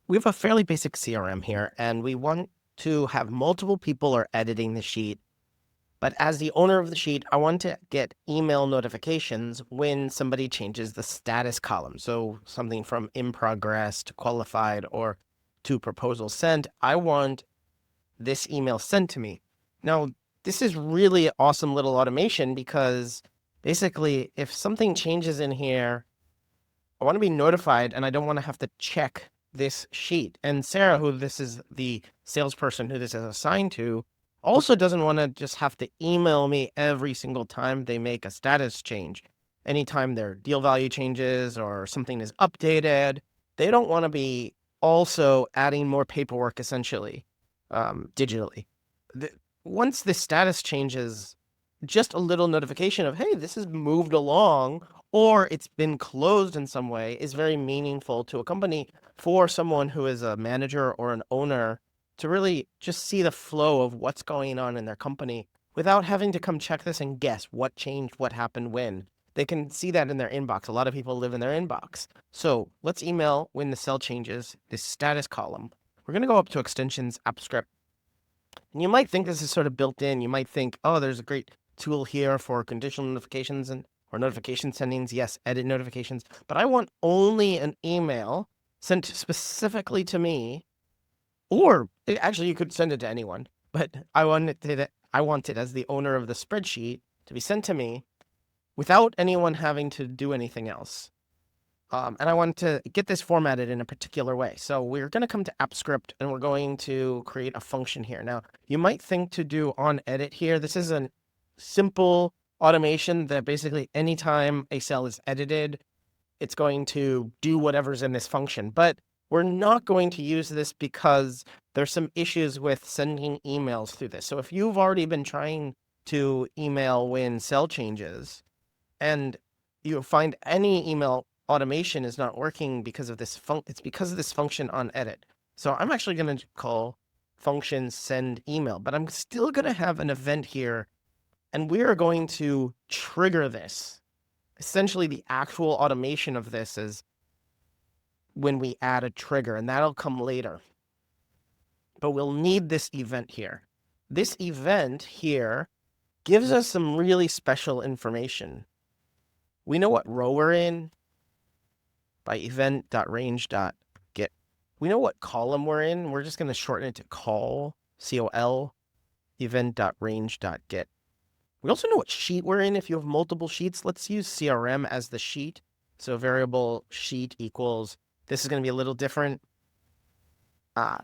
we have a fairly basic CRM here, and we want to have multiple people are editing the sheet. But as the owner of the sheet, I want to get email notifications when somebody changes the status column. So something from in progress to qualified or to proposal sent. I want this email sent to me. Now, this is really awesome little automation because basically if something changes in here, I want to be notified and I don't want to have to check this sheet. And Sarah, who this is the salesperson who this is assigned to, also doesn't want to just have to email me every single time they make a status change. Anytime their deal value changes or something is updated, they don't want to be also adding more paperwork essentially digitally. Once the status changes, just a little notification of, hey, this has moved along or it's been closed in some way is very meaningful to a company for someone who is a manager or an owner to really just see the flow of what's going on in their company without having to come check this and guess what changed, what happened when. They can see that in their inbox. A lot of people live in their inbox. So let's email when the cell changes, this status column. We're going to go up to extensions, app script. And you might think this is sort of built in. You might think, oh, there's a great tool here for conditional notifications or notification sendings. Yes, edit notifications. But I want only an email sent specifically to me, or actually you could send it to anyone. But I want it as the owner of the spreadsheet to be sent to me without anyone having to do anything else. And I want to get this formatted in a particular way. So we're going to come to AppScript and we're going to create a function here. Now, you might think to do OnEdit here. This is a simple automation that basically anytime a cell is edited, it's going to do whatever's in this function. But we're not going to use this because there's some issues with sending emails through this. So if you've already been trying to email when cell changes and you find any email automation is not working because of this it's because of this function OnEdit. So I'm actually going to call function send email, but I'm still going to have an event here and we are going to trigger this. Essentially the actual automation of this is when we add a trigger, and that'll come later. But we'll need this event here. This event here gives us some really special information. We know what row we're in by event.range.get. We know what column we're in. We're just going to shorten it to col, C-O-L, event.range.get. We also know what sheet we're in. If you have multiple sheets, let's use CRM as the sheet. So variable sheet equals, this is going to be a little different. We're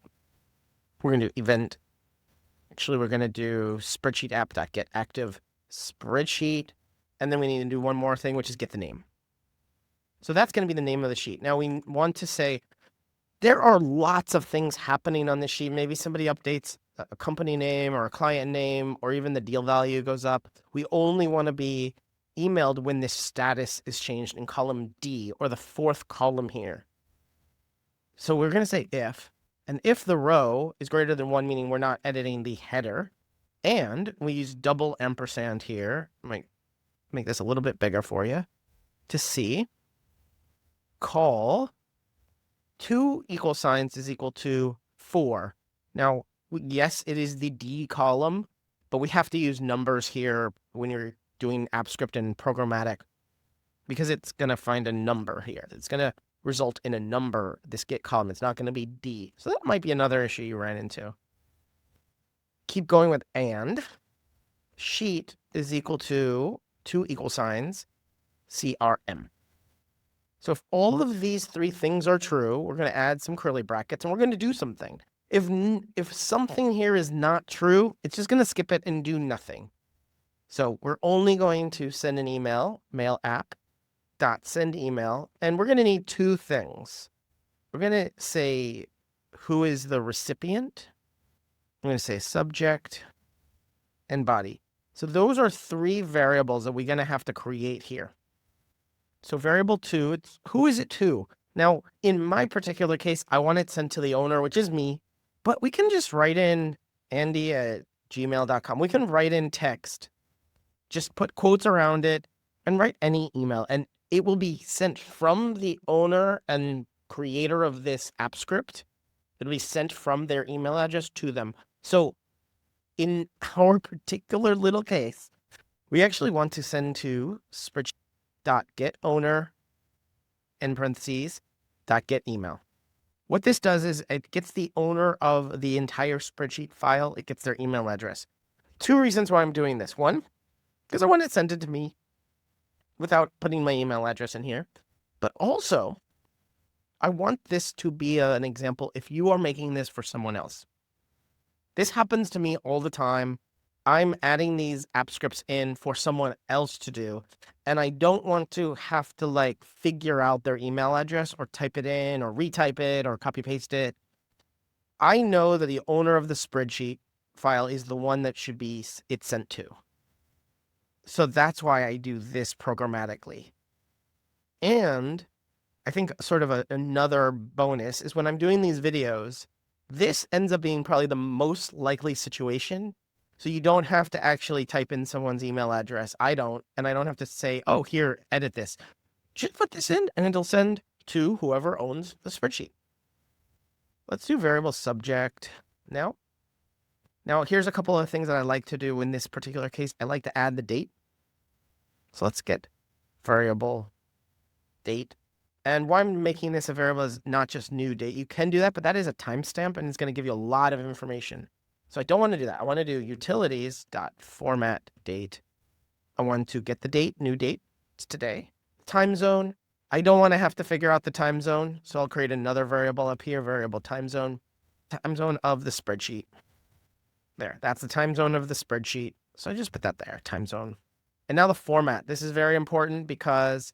going to do event. Actually, we're going to do spreadsheet app.get active spreadsheet. And then we need to do one more thing, which is get the name. So that's going to be the name of the sheet. Now we want to say there are lots of things happening on this sheet. Maybe somebody updates a company name or a client name, or even the deal value goes up. We only want to be emailed when this status is changed in column D, or the fourth column here. So we're going to say if, and if the row is greater than 1, meaning we're not editing the header, and we use double ampersand here. I might make this a little bit bigger for you to see. Call 2 equal signs is equal to 4. Now, yes, it is the D column, but we have to use numbers here when you're doing AppScript and programmatic because it's going to find a number here. It's going to result in a number, this get column. It's not going to be D. So that might be another issue you ran into. Keep going with and. Sheet is equal to 2 equal signs, CRM. So if all of these 3 things are true, we're going to add some curly brackets and we're going to do something. If something here is not true, it's just going to skip it and do nothing. So we're only going to send an email, mail app dot send email, and we're going to need 2 things. We're going to say who is the recipient. I'm going to say subject and body. So those are 3 variables that we're going to have to create here. So variable 2, it's who is it to? Now, in my particular case, I want it sent to the owner, which is me, but we can just write in andy@gmail.com. We can write in text, just put quotes around it and write any email, and it will be sent from the owner and creator of this app script It'll be sent from their email address to them. So in our particular little case, we actually want to send to spreadsheet.getOwner in parentheses .getEmail. What this does is it gets the owner of the entire spreadsheet file. It gets their email address. Two reasons why I'm doing this. One, because I want it sent to me without putting my email address in here. But also, I want this to be an example if you are making this for someone else. This happens to me all the time. I'm adding these app scripts in for someone else to do, and I don't want to have to like figure out their email address or type it in or retype it or copy paste it. I know that the owner of the spreadsheet file is the one that should be it's sent to. So that's why I do this programmatically. And I think sort of another bonus is when I'm doing these videos, this ends up being probably the most likely situation. So you don't have to actually type in someone's email address. I don't, and I don't have to say, oh, here, edit this. Just put this in and it'll send to whoever owns the spreadsheet. Let's do variable subject now. Now, here's a couple of things that I like to do in this particular case. I like to add the date. So let's get variable date. And why I'm making this a variable is not just new date. You can do that, but that is a timestamp and it's going to give you a lot of information. So I don't want to do that. I want to do utilities.format date. I want to get the date, new date. It's today. Time zone. I don't want to have to figure out the time zone. So I'll create another variable up here, variable time zone of the spreadsheet. There, that's the time zone of the spreadsheet. So I just put that there, time zone. And now the format. This is very important because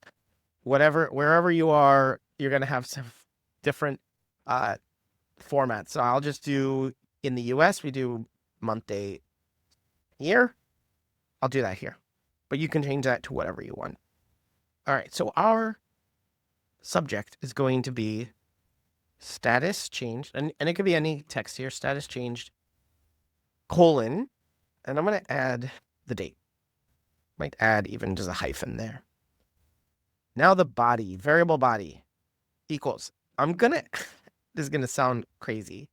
wherever you are, you're going to have some different formats. So I'll just do, in the US, we do month, date, year. I'll do that here. But you can change that to whatever you want. All right, so our subject is going to be status changed. And it could be any text here, status changed, colon. And I'm going to add the date. Might add even just a hyphen there. Now the body, variable body equals, this is going to sound crazy.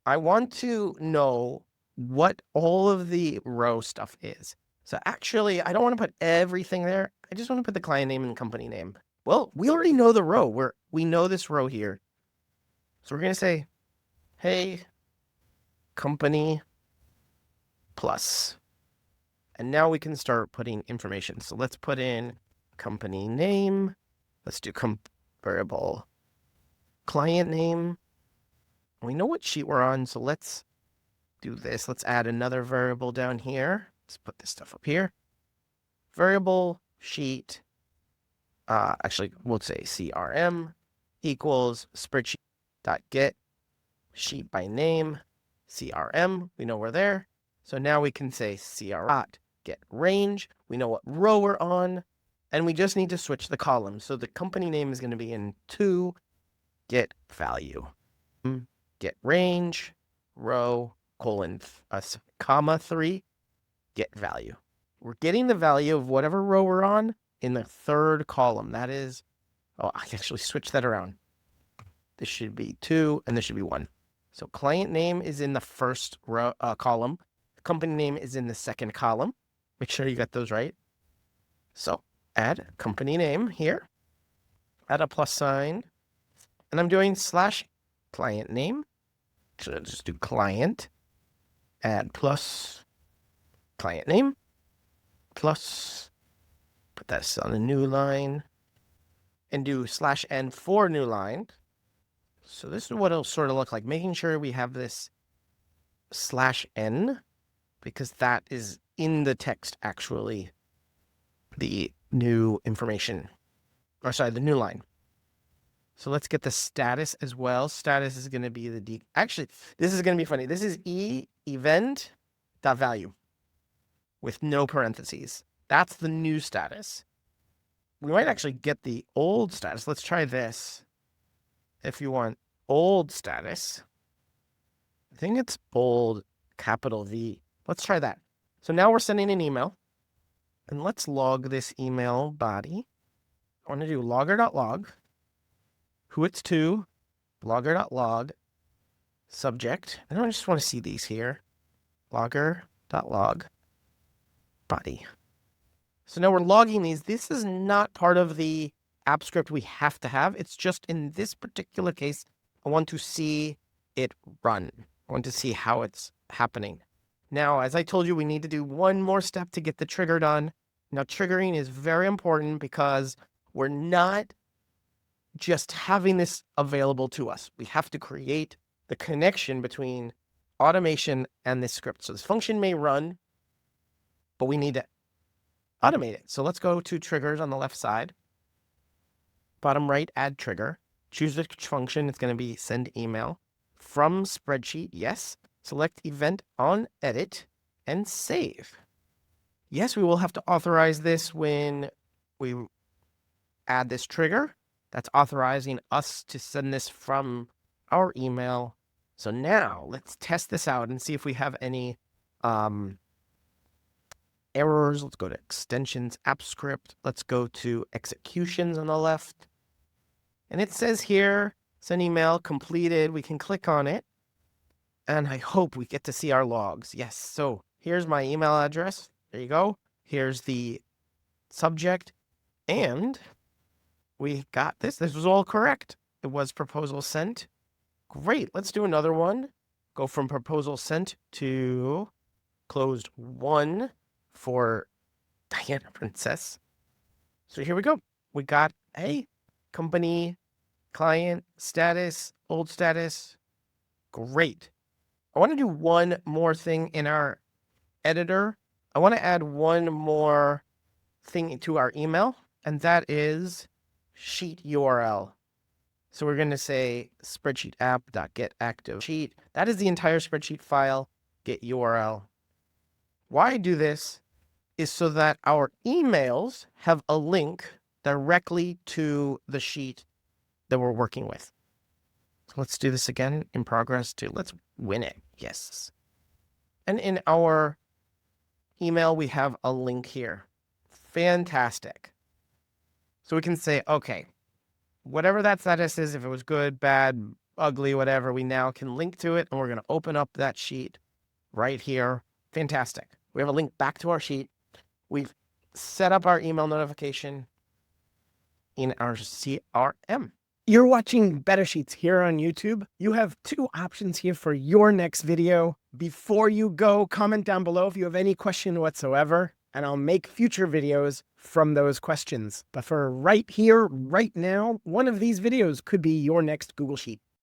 I want to know what all of the row stuff is. So actually, I don't want to put everything there. I just want to put the client name and company name. Well, we already know the row. We know this row here. So we're going to say, hey, company plus. And now we can start putting information. So let's put in company name. Let's do variable client name. We know what sheet we're on, so let's do this. Let's add another variable down here. Let's put this stuff up here. Variable sheet. Actually, we'll say CRM equals spreadsheet.get sheet by name CRM. We know we're there. So now we can say CRM.get range. We know what row we're on. And we just need to switch the column. So the company name is going to be in 2, get value. Get range, row, colon, comma 3, get value. We're getting the value of whatever row we're on in the third column. That is, I actually switched that around. This should be 2 and this should be 1. So client name is in the first row column. The company name is in the second column. Make sure you got those right. So add company name here, add a plus sign, and I'm doing / client name. So I'll just do client, add plus client name, plus, put that on a new line, and do /n for new line. So this is what it'll sort of look like, making sure we have this /n, because that is in the text actually, the new information, or sorry, the new line. So let's get the status as well. Status is going to be actually, this is going to be funny. This is event.value with no parentheses. That's the new status. We might actually get the old status. Let's try this. If you want old status, I think it's bold, capital V. Let's try that. So now we're sending an email. And let's log this email body. I want to do logger.log, who it's to, logger.log, subject, and I just want to see these here. Logger.log body. So now we're logging these. This is not part of the app script we have to have. It's just in this particular case, I want to see it run. I want to see how it's happening. Now, as I told you, we need to do one more step to get the trigger done. Now, triggering is very important because we're not just having this available to us. We have to create the connection between automation and this script. So this function may run, but we need to automate it. So let's go to triggers on the left side. Bottom right, add trigger. Choose which function. It's going to be send email. From spreadsheet, yes. Select event on edit and save. Yes, we will have to authorize this when we add this trigger. That's authorizing us to send this from our email. So now let's test this out and see if we have any errors. Let's go to extensions, app script. Let's go to executions on the left. And it says here, send email completed. We can click on it. And I hope we get to see our logs. Yes. So here's my email address. There you go. Here's the subject. And we got this. This was all correct. It was proposal sent. Great. Let's do another one. Go from proposal sent to closed one for Diana Princess. So here we go. We got a company, client, status, old status. Great. I want to do one more thing in our editor. I want to add one more thing to our email, and that is sheet URL. So we're going to say spreadsheet app.getActiveSheet. That is the entire spreadsheet file, get URL. Why I do this is so that our emails have a link directly to the sheet that we're working with. So let's do this again in progress too. Let's win it. Yes. And in our email, we have a link here. Fantastic. So we can say, okay, whatever that status is, if it was good, bad, ugly, whatever, we now can link to it, and we're going to open up that sheet right here. Fantastic. We have a link back to our sheet. We've set up our email notification in our CRM. You're watching Better Sheets here on YouTube. You have two options here for your next video. Before you go, comment down below if you have any question whatsoever, and I'll make future videos from those questions. But for right here, right now, one of these videos could be your next Google Sheet.